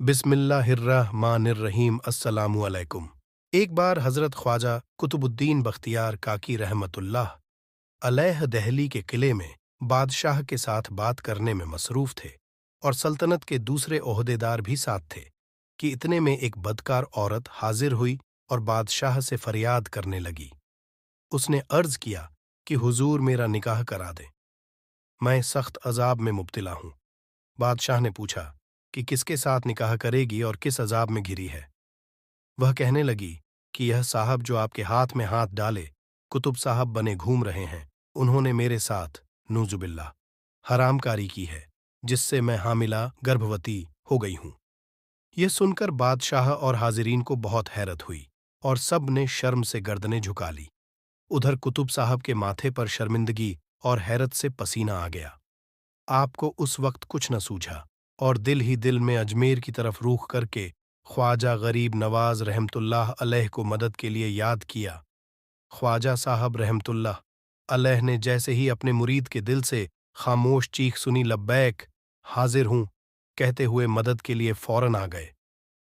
बिस्मिल्लाहिर्रहमानिर्रहीम। अस्सलामु अलैकुम। एक बार हज़रत ख्वाजा कुतुबुद्दीन बख्तियार काकी रहमतुल्लाह अलैह दिल्ली के किले में बादशाह के साथ बात करने में मसरूफ़ थे और सल्तनत के दूसरे ओहदेदार भी साथ थे कि इतने में एक बदकार औरत हाजिर हुई और बादशाह से फरियाद करने लगी। उसने अर्ज़ किया कि हुजूर मेरा निकाह करा दें, मैं सख्त अजाब में मुब्तला हूँ। बादशाह ने पूछा कि किसके साथ निकाह करेगी और किस अजाब में घिरी है। वह कहने लगी कि यह साहब जो आपके हाथ में हाथ डाले कुतुब साहब बने घूम रहे हैं, उन्होंने मेरे साथ नूजुबिल्लाह हरामकारी की है, जिससे मैं हामिला गर्भवती हो गई हूँ। यह सुनकर बादशाह और हाजिरीन को बहुत हैरत हुई और सब ने शर्म से गर्दनें झुका ली। उधर कुतुब साहब के माथे पर शर्मिंदगी और हैरत से पसीना आ गया। आपको उस वक्त कुछ न सूझा और दिल ही दिल में अजमेर की तरफ रूख करके ख्वाजा गरीब नवाज रहमतुल्लाह अलैह को मदद के लिए याद किया। ख्वाजा साहब रहमतुल्लाह अलैह ने जैसे ही अपने मुरीद के दिल से खामोश चीख सुनी, लब्बैक, हाजिर हूं, कहते हुए मदद के लिए फौरन आ गए।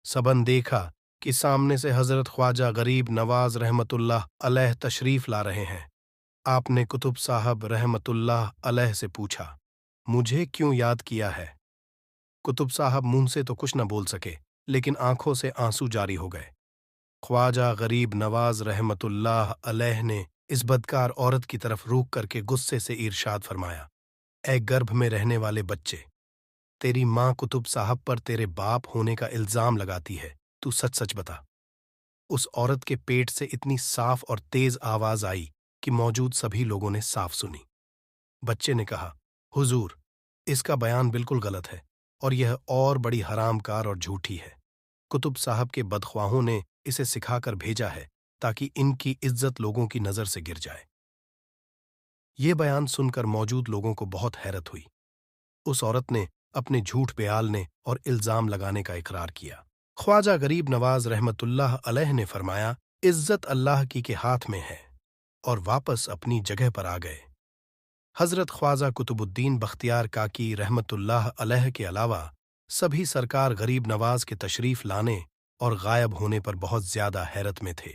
सबन देखा कि सामने से हजरत ख्वाजा गरीब नवाज रहमतुल्लाह अलैह तशरीफ ला रहे हैं। आपने कुतुब साहब रहमतुल्लाह अलैह से पूछा, मुझे क्यों याद किया है? कुतुब साहब मुंह से तो कुछ न बोल सके, लेकिन आंखों से आंसू जारी हो गए। ख्वाजा गरीब नवाज रहमतुल्लाह अलैह ने इस बदकार औरत की तरफ रूख करके गुस्से से इरशाद फरमाया, ऐ गर्भ में रहने वाले बच्चे, तेरी माँ कुतुब साहब पर तेरे बाप होने का इल्जाम लगाती है, तू सच सच बता। उस औरत के पेट से इतनी साफ और तेज आवाज आई कि मौजूद सभी लोगों ने साफ सुनी। बच्चे ने कहा, हुजूर, इसका बयान बिल्कुल गलत है और यह और बड़ी हरामकार और झूठी है। कुतुब साहब के बदख्वाहों ने इसे सिखाकर भेजा है ताकि इनकी इज्जत लोगों की नजर से गिर जाए। ये बयान सुनकर मौजूद लोगों को बहुत हैरत हुई। उस औरत ने अपने झूठ बयालने और इल्जाम लगाने का इकरार किया। ख्वाजा गरीब नवाज रहमतुल्लाह अलैह ने फरमाया, इज्जत अल्लाह की के हाथ में है, और वापस अपनी जगह पर आ गए। हजरत ख्वाजा कुतुबुद्दीन बख्तियार काकी रहमतुल्लाह अलैह के अलावा सभी सरकार गरीब नवाज के तशरीफ लाने और गायब होने पर बहुत ज्यादा हैरत में थे।